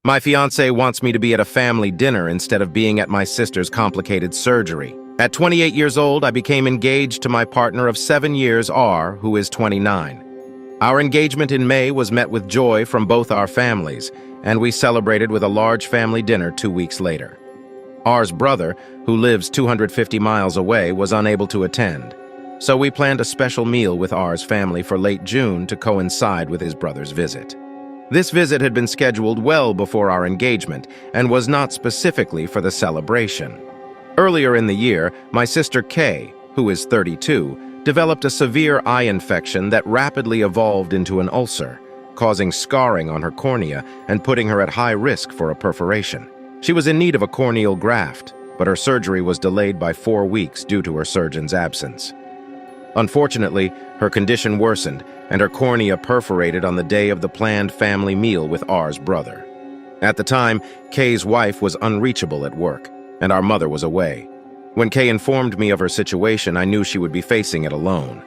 My fiance wants me to be at a family dinner instead of being at my sister's complicated surgery. At 28 years old, I became engaged to my partner of 7 years, R, who is 29. Our engagement in May was met with joy from both our families, and we celebrated with a large family dinner 2 weeks later. R's brother, who lives 250 miles away, was unable to attend, so we planned a special meal with R's family for late June to coincide with his brother's visit. This visit had been scheduled well before our engagement and was not specifically for the celebration. Earlier in the year, my sister Kay, who is 32, developed a severe eye infection that rapidly evolved into an ulcer, causing scarring on her cornea and putting her at high risk for a perforation. She was in need of a corneal graft, but her surgery was delayed by 4 weeks due to her surgeon's absence. Unfortunately, her condition worsened, and her cornea perforated on the day of the planned family meal with R's brother. At the time, Kay's wife was unreachable at work, and our mother was away. When Kay informed me of her situation, I knew she would be facing it alone.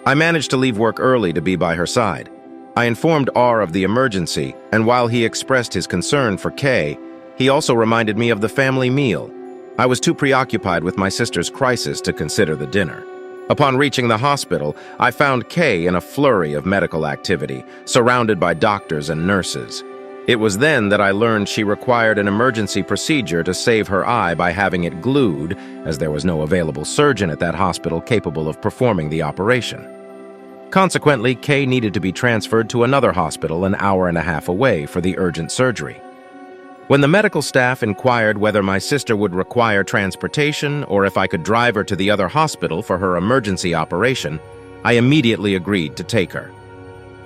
I managed to leave work early to be by her side. I informed R of the emergency, and while he expressed his concern for Kay, he also reminded me of the family meal. I was too preoccupied with my sister's crisis to consider the dinner. Upon reaching the hospital, I found Kay in a flurry of medical activity, surrounded by doctors and nurses. It was then that I learned she required an emergency procedure to save her eye by having it glued, as there was no available surgeon at that hospital capable of performing the operation. Consequently, Kay needed to be transferred to another hospital an hour and a half away for the urgent surgery. When the medical staff inquired whether my sister would require transportation or if I could drive her to the other hospital for her emergency operation, I immediately agreed to take her.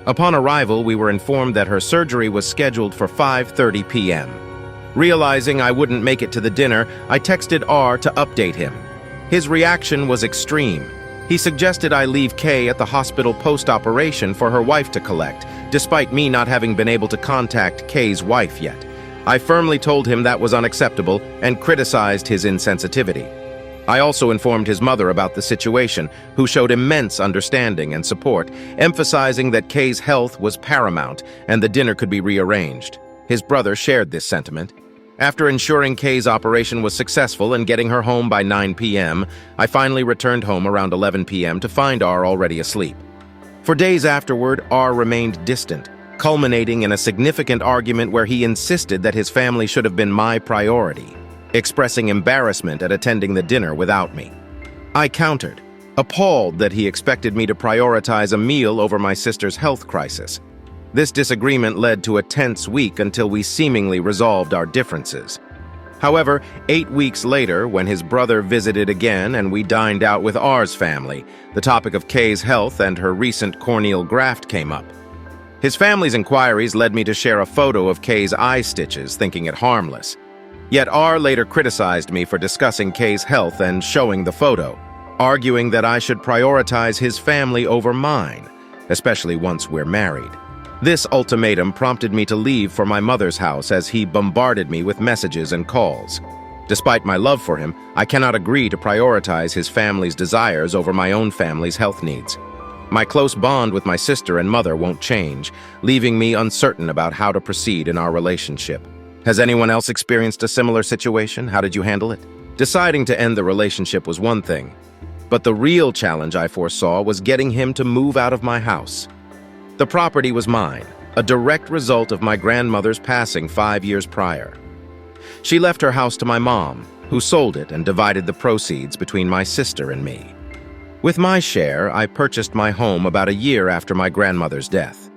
Upon arrival, we were informed that her surgery was scheduled for 5:30 p.m. Realizing I wouldn't make it to the dinner, I texted R to update him. His reaction was extreme. He suggested I leave Kay at the hospital post-operation for her wife to collect, despite me not having been able to contact Kay's wife yet. I firmly told him that was unacceptable and criticized his insensitivity. I also informed his mother about the situation, who showed immense understanding and support, emphasizing that Kay's health was paramount and the dinner could be rearranged. His brother shared this sentiment. After ensuring Kay's operation was successful and getting her home by 9 p.m., I finally returned home around 11 p.m. to find R already asleep. For days afterward, R remained distant, culminating in a significant argument where he insisted that his family should have been my priority, expressing embarrassment at attending the dinner without me. I countered, appalled that he expected me to prioritize a meal over my sister's health crisis. This disagreement led to a tense week until we seemingly resolved our differences. However, 8 weeks later, when his brother visited again and we dined out with R's family, the topic of Kay's health and her recent corneal graft came up. His family's inquiries led me to share a photo of Kay's eye stitches, thinking it harmless. Yet R later criticized me for discussing Kay's health and showing the photo, arguing that I should prioritize his family over mine, especially once we're married. This ultimatum prompted me to leave for my mother's house as he bombarded me with messages and calls. Despite my love for him, I cannot agree to prioritize his family's desires over my own family's health needs. My close bond with my sister and mother won't change, leaving me uncertain about how to proceed in our relationship. Has anyone else experienced a similar situation? How did you handle it? Deciding to end the relationship was one thing, but the real challenge I foresaw was getting him to move out of my house. The property was mine, a direct result of my grandmother's passing 5 years prior. She left her house to my mom, who sold it and divided the proceeds between my sister and me. With my share, I purchased my home about a year after my grandmother's death.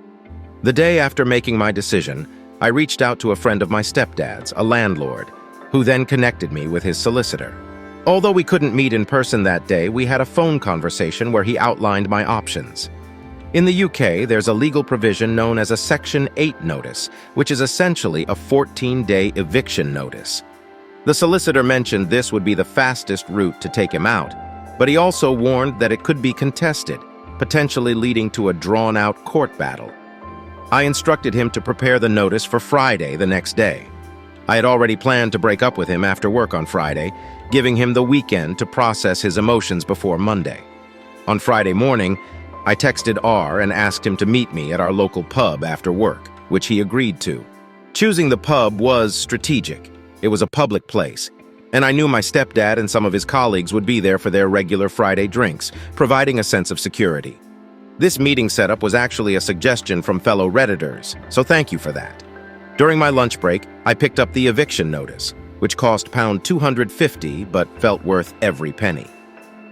The day after making my decision, I reached out to a friend of my stepdad's, a landlord, who then connected me with his solicitor. Although we couldn't meet in person that day, we had a phone conversation where he outlined my options. In the UK, there's a legal provision known as a Section 8 notice, which is essentially a 14-day eviction notice. The solicitor mentioned this would be the fastest route to take him out, but he also warned that it could be contested, potentially leading to a drawn-out court battle. I instructed him to prepare the notice for Friday the next day. I had already planned to break up with him after work on Friday, giving him the weekend to process his emotions before Monday. On Friday morning, I texted R and asked him to meet me at our local pub after work, which he agreed to. Choosing the pub was strategic. It was a public place, and I knew my stepdad and some of his colleagues would be there for their regular Friday drinks, providing a sense of security. This meeting setup was actually a suggestion from fellow Redditors, so thank you for that. During my lunch break, I picked up the eviction notice, which cost pound $250 but felt worth every penny.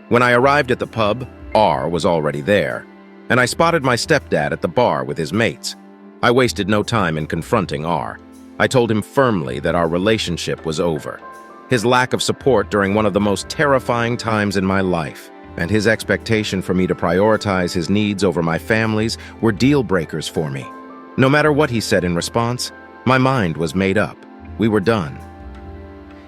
When I arrived at the pub, R was already there, and I spotted my stepdad at the bar with his mates. I wasted no time in confronting R. I told him firmly that our relationship was over. His lack of support during one of the most terrifying times in my life, and his expectation for me to prioritize his needs over my family's were deal breakers for me. No matter what he said in response, my mind was made up. We were done.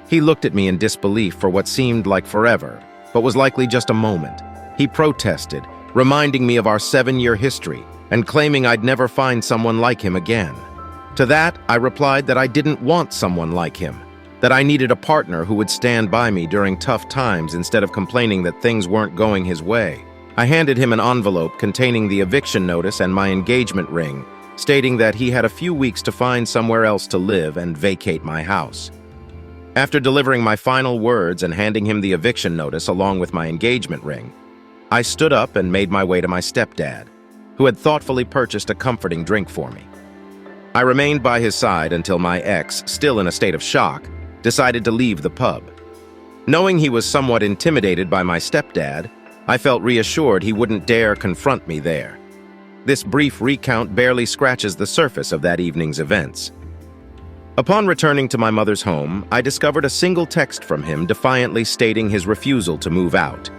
He looked at me in disbelief for what seemed like forever, but was likely just a moment. He protested, reminding me of our 7-year history and claiming I'd never find someone like him again. To that, I replied that I didn't want someone like him, that I needed a partner who would stand by me during tough times instead of complaining that things weren't going his way. I handed him an envelope containing the eviction notice and my engagement ring, stating that he had a few weeks to find somewhere else to live and vacate my house. After delivering my final words and handing him the eviction notice along with my engagement ring, I stood up and made my way to my stepdad, who had thoughtfully purchased a comforting drink for me. I remained by his side until my ex, still in a state of shock, decided to leave the pub. Knowing he was somewhat intimidated by my stepdad, I felt reassured he wouldn't dare confront me there. This brief recount barely scratches the surface of that evening's events. Upon returning to my mother's home, I discovered a single text from him defiantly stating his refusal to move out.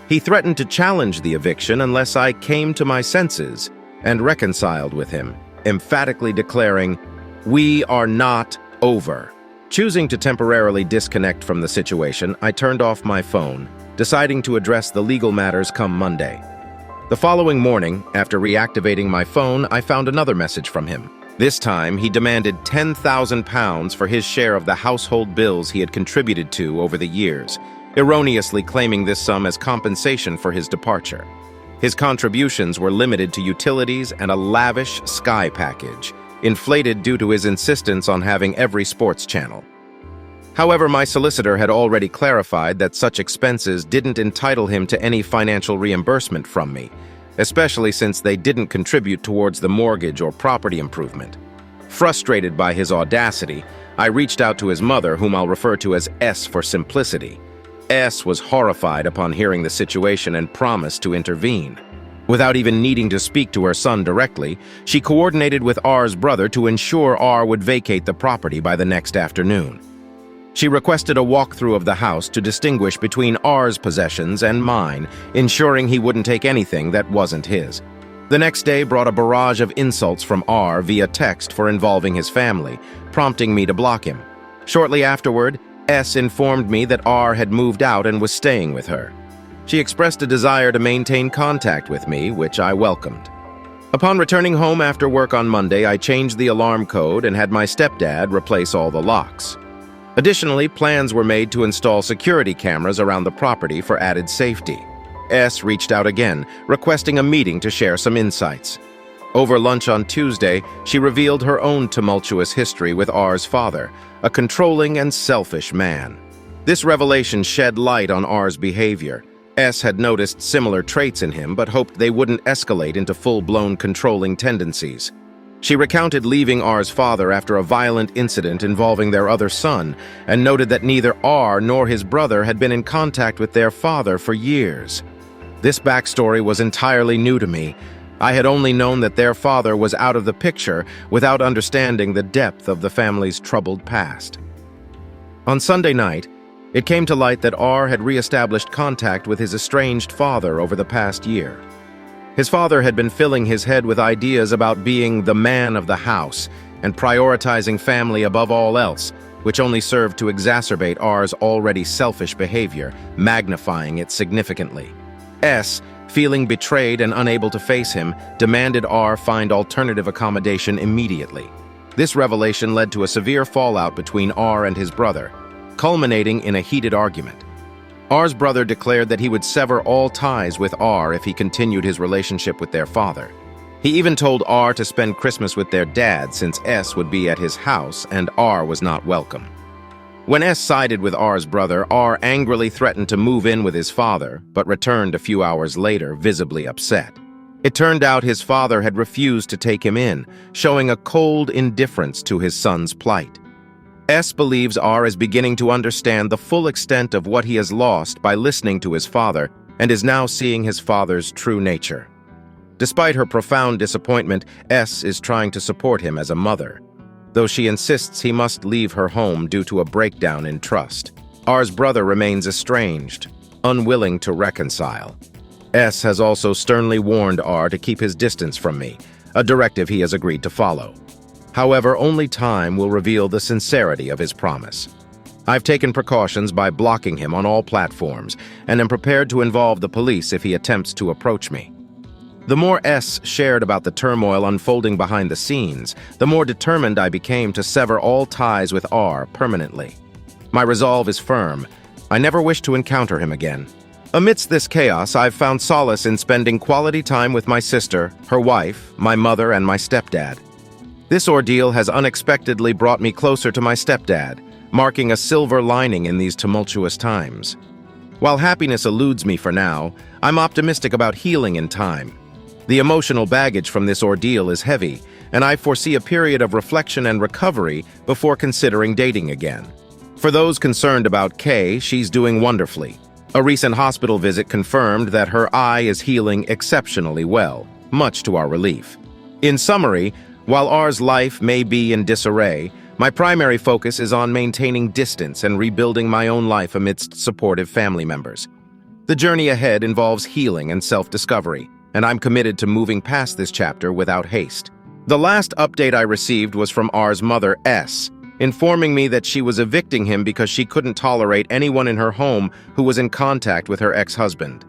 He threatened to challenge the eviction unless I came to my senses and reconciled with him, emphatically declaring, "We are not over." Choosing to temporarily disconnect from the situation, I turned off my phone, deciding to address the legal matters come Monday. The following morning, after reactivating my phone, I found another message from him. This time, he demanded £10,000 for his share of the household bills he had contributed to over the years, erroneously claiming this sum as compensation for his departure. His contributions were limited to utilities and a lavish Sky package, inflated due to his insistence on having every sports channel. However, my solicitor had already clarified that such expenses didn't entitle him to any financial reimbursement from me, especially since they didn't contribute towards the mortgage or property improvement. Frustrated by his audacity, I reached out to his mother, whom I'll refer to as S for simplicity. S was horrified upon hearing the situation and promised to intervene. Without even needing to speak to her son directly, she coordinated with R's brother to ensure R would vacate the property by the next afternoon. She requested a walkthrough of the house to distinguish between R's possessions and mine, ensuring he wouldn't take anything that wasn't his. The next day brought a barrage of insults from R via text for involving his family, prompting me to block him. Shortly afterward, S informed me that R had moved out and was staying with her. She expressed a desire to maintain contact with me, which I welcomed. Upon returning home after work on Monday, I changed the alarm code and had my stepdad replace all the locks. Additionally, plans were made to install security cameras around the property for added safety. S reached out again, requesting a meeting to share some insights. Over lunch on Tuesday, she revealed her own tumultuous history with R's father, a controlling and selfish man. This revelation shed light on R's behavior. S had noticed similar traits in him, but hoped they wouldn't escalate into full-blown controlling tendencies. She recounted leaving R's father after a violent incident involving their other son, and noted that neither R nor his brother had been in contact with their father for years. This backstory was entirely new to me. I had only known that their father was out of the picture without understanding the depth of the family's troubled past. On Sunday night, it came to light that R had reestablished contact with his estranged father over the past year. His father had been filling his head with ideas about being the man of the house and prioritizing family above all else, which only served to exacerbate R's already selfish behavior, magnifying it significantly. S, feeling betrayed and unable to face him, demanded R find alternative accommodation immediately. This revelation led to a severe fallout between R and his brother, culminating in a heated argument. R's brother declared that he would sever all ties with R if he continued his relationship with their father. He even told R to spend Christmas with their dad since S would be at his house and R was not welcome. When S sided with R's brother, R angrily threatened to move in with his father, but returned a few hours later, visibly upset. It turned out his father had refused to take him in, showing a cold indifference to his son's plight. S believes R is beginning to understand the full extent of what he has lost by listening to his father and is now seeing his father's true nature. Despite her profound disappointment, S is trying to support him as a mother, though she insists he must leave her home due to a breakdown in trust. R's brother remains estranged, unwilling to reconcile. S has also sternly warned R to keep his distance from me, a directive he has agreed to follow. However, only time will reveal the sincerity of his promise. I've taken precautions by blocking him on all platforms and am prepared to involve the police if he attempts to approach me. The more S shared about the turmoil unfolding behind the scenes, the more determined I became to sever all ties with R permanently. My resolve is firm. I never wish to encounter him again. Amidst this chaos, I've found solace in spending quality time with my sister, her wife, my mother, and my stepdad. This ordeal has unexpectedly brought me closer to my stepdad, marking a silver lining in these tumultuous times. While happiness eludes me for now, I'm optimistic about healing in time. The emotional baggage from this ordeal is heavy, and I foresee a period of reflection and recovery before considering dating again. For those concerned about Kay, she's doing wonderfully. A recent hospital visit confirmed that her eye is healing exceptionally well, much to our relief. In summary, while R's life may be in disarray, my primary focus is on maintaining distance and rebuilding my own life amidst supportive family members. The journey ahead involves healing and self-discovery, and I'm committed to moving past this chapter without haste. The last update I received was from R's mother, S, informing me that she was evicting him because she couldn't tolerate anyone in her home who was in contact with her ex-husband.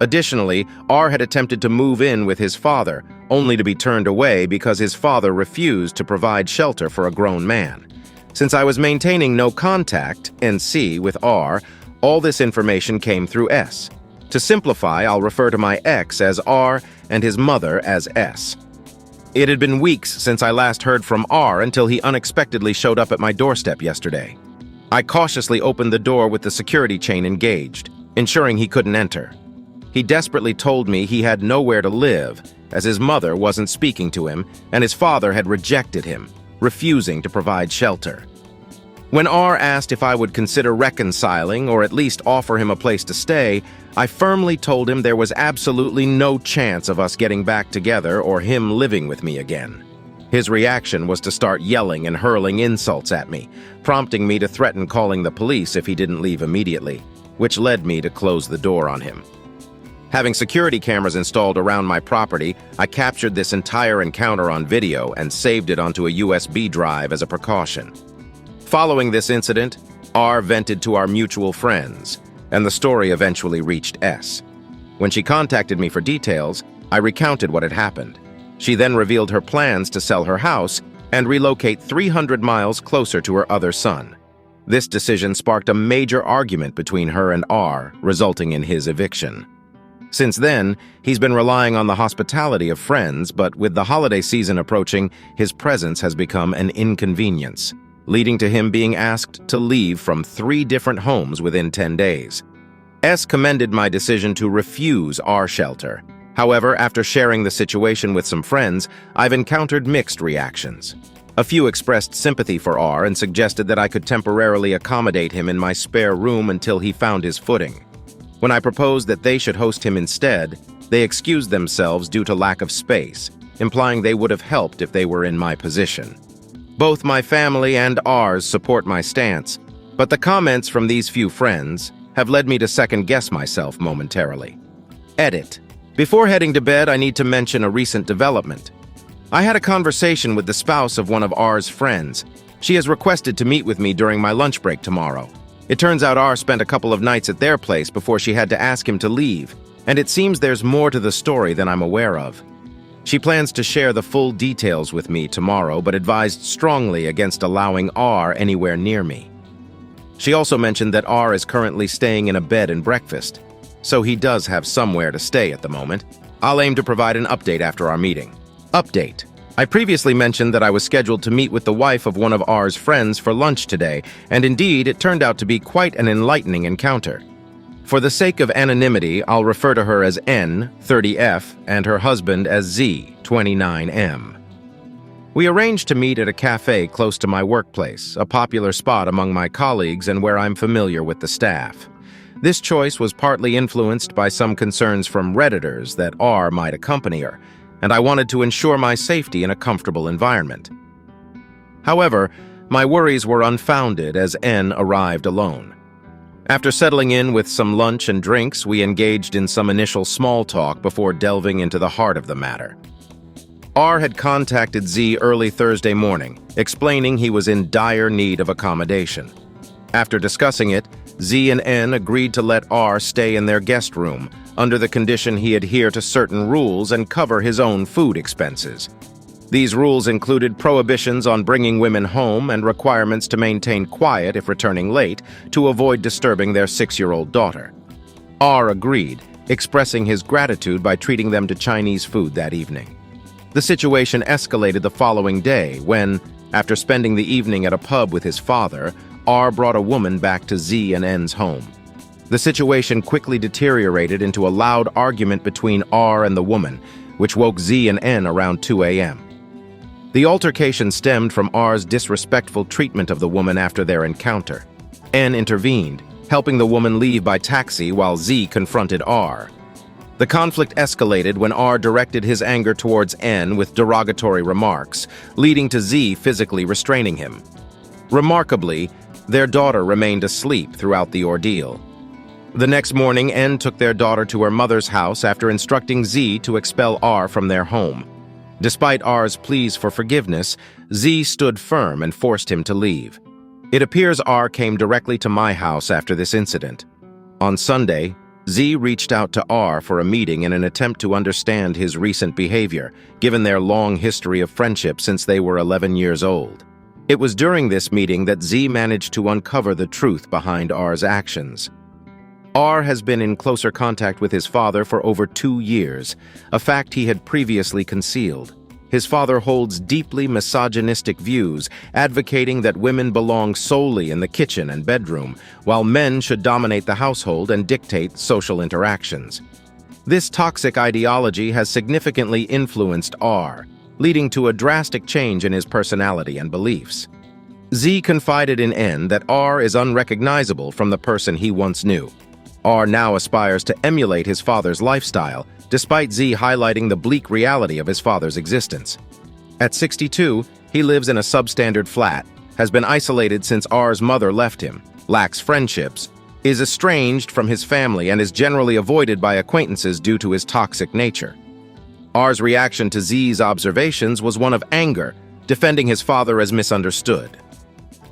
Additionally, R had attempted to move in with his father, only to be turned away because his father refused to provide shelter for a grown man. Since I was maintaining no contact, NC, with R, all this information came through S. To simplify, I'll refer to my ex as R and his mother as S. It had been weeks since I last heard from R until he unexpectedly showed up at my doorstep yesterday. I cautiously opened the door with the security chain engaged, ensuring he couldn't enter. He desperately told me he had nowhere to live, as his mother wasn't speaking to him and his father had rejected him, refusing to provide shelter. When R asked if I would consider reconciling or at least offer him a place to stay, I firmly told him there was absolutely no chance of us getting back together or him living with me again. His reaction was to start yelling and hurling insults at me, prompting me to threaten calling the police if he didn't leave immediately, which led me to close the door on him. Having security cameras installed around my property, I captured this entire encounter on video and saved it onto a USB drive as a precaution. Following this incident, R vented to our mutual friends, and the story eventually reached S. When she contacted me for details, I recounted what had happened. She then revealed her plans to sell her house and relocate 300 miles closer to her other son. This decision sparked a major argument between her and R, resulting in his eviction. Since then, he's been relying on the hospitality of friends, but with the holiday season approaching, his presence has become an inconvenience, leading to him being asked to leave from 3 different homes within 10 days. S commended my decision to refuse R shelter. However, after sharing the situation with some friends, I've encountered mixed reactions. A few expressed sympathy for R and suggested that I could temporarily accommodate him in my spare room until he found his footing. When I proposed that they should host him instead, they excused themselves due to lack of space, implying they would have helped if they were in my position. Both my family and R's support my stance, but the comments from these few friends have led me to second-guess myself momentarily. Edit. Before heading to bed, I need to mention a recent development. I had a conversation with the spouse of one of R's friends. She has requested to meet with me during my lunch break tomorrow. It turns out R spent a couple of nights at their place before she had to ask him to leave, and it seems there's more to the story than I'm aware of. She plans to share the full details with me tomorrow, but advised strongly against allowing R anywhere near me. She also mentioned that R is currently staying in a bed and breakfast, so he does have somewhere to stay at the moment. I'll aim to provide an update after our meeting. Update. I previously mentioned that I was scheduled to meet with the wife of one of R's friends for lunch today, and indeed, it turned out to be quite an enlightening encounter. For the sake of anonymity, I'll refer to her as N, 30F, and her husband as Z, 29M. We arranged to meet at a cafe close to my workplace, a popular spot among my colleagues and where I'm familiar with the staff. This choice was partly influenced by some concerns from Redditors that R might accompany her, and I wanted to ensure my safety in a comfortable environment. However, my worries were unfounded as N arrived alone. After settling in with some lunch and drinks, we engaged in some initial small talk before delving into the heart of the matter. R had contacted Z early Thursday morning, explaining he was in dire need of accommodation. After discussing it, Z and N agreed to let R stay in their guest room, under the condition he adhere to certain rules and cover his own food expenses. These rules included prohibitions on bringing women home and requirements to maintain quiet if returning late to avoid disturbing their 6-year-old daughter. R agreed, expressing his gratitude by treating them to Chinese food that evening. The situation escalated the following day when, after spending the evening at a pub with his father, R brought a woman back to Z and N's home. The situation quickly deteriorated into a loud argument between R and the woman, which woke Z and N around 2 a.m. The altercation stemmed from R's disrespectful treatment of the woman after their encounter. N intervened, helping the woman leave by taxi while Z confronted R. The conflict escalated when R directed his anger towards N with derogatory remarks, leading to Z physically restraining him. Remarkably, their daughter remained asleep throughout the ordeal. The next morning, N took their daughter to her mother's house after instructing Z to expel R from their home. Despite R's pleas for forgiveness, Z stood firm and forced him to leave. It appears R came directly to my house after this incident. On Sunday, Z reached out to R for a meeting in an attempt to understand his recent behavior, given their long history of friendship since they were 11 years old. It was during this meeting that Z managed to uncover the truth behind R's actions. R has been in closer contact with his father for over 2 years, a fact he had previously concealed. His father holds deeply misogynistic views, advocating that women belong solely in the kitchen and bedroom, while men should dominate the household and dictate social interactions. This toxic ideology has significantly influenced R, leading to a drastic change in his personality and beliefs. Z confided in N that R is unrecognizable from the person he once knew. R now aspires to emulate his father's lifestyle, despite Z highlighting the bleak reality of his father's existence. At 62, he lives in a substandard flat, has been isolated since R's mother left him, lacks friendships, is estranged from his family, and is generally avoided by acquaintances due to his toxic nature. R's reaction to Z's observations was one of anger, defending his father as misunderstood.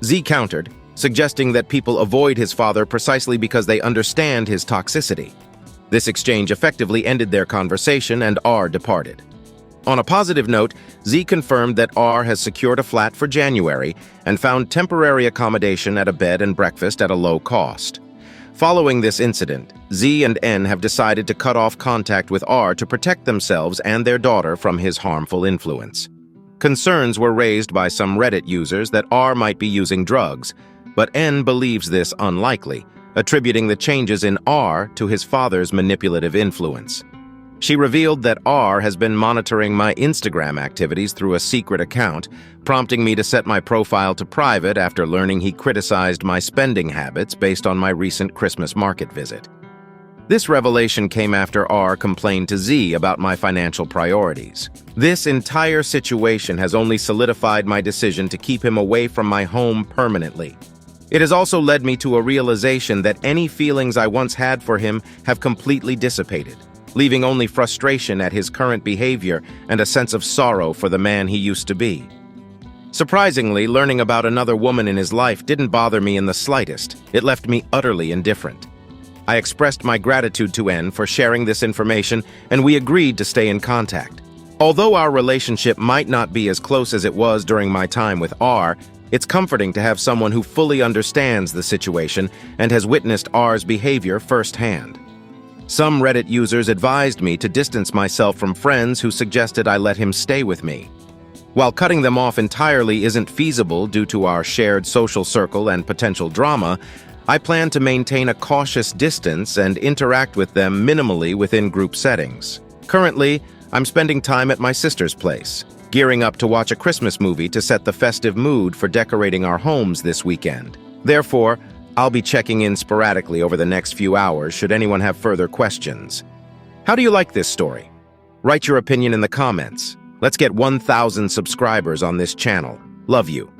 Z countered, suggesting that people avoid his father precisely because they understand his toxicity. This exchange effectively ended their conversation, and R departed. On a positive note, Z confirmed that R has secured a flat for January and found temporary accommodation at a bed and breakfast at a low cost. Following this incident, Z and N have decided to cut off contact with R to protect themselves and their daughter from his harmful influence. Concerns were raised by some Reddit users that R might be using drugs, but N believes this unlikely, attributing the changes in R to his father's manipulative influence. She revealed that R has been monitoring my Instagram activities through a secret account, prompting me to set my profile to private after learning he criticized my spending habits based on my recent Christmas market visit. This revelation came after R complained to Z about my financial priorities. This entire situation has only solidified my decision to keep him away from my home permanently. It has also led me to a realization that any feelings I once had for him have completely dissipated, leaving only frustration at his current behavior and a sense of sorrow for the man he used to be. Surprisingly, learning about another woman in his life didn't bother me in the slightest. It left me utterly indifferent. I expressed my gratitude to N for sharing this information, and we agreed to stay in contact. Although our relationship might not be as close as it was during my time with R, it's comforting to have someone who fully understands the situation and has witnessed R's behavior firsthand. Some Reddit users advised me to distance myself from friends who suggested I let him stay with me. While cutting them off entirely isn't feasible due to our shared social circle and potential drama, I plan to maintain a cautious distance and interact with them minimally within group settings. Currently, I'm spending time at my sister's place, gearing up to watch a Christmas movie to set the festive mood for decorating our homes this weekend. Therefore, I'll be checking in sporadically over the next few hours should anyone have further questions. How do you like this story? Write your opinion in the comments. Let's get 1,000 subscribers on this channel. Love you.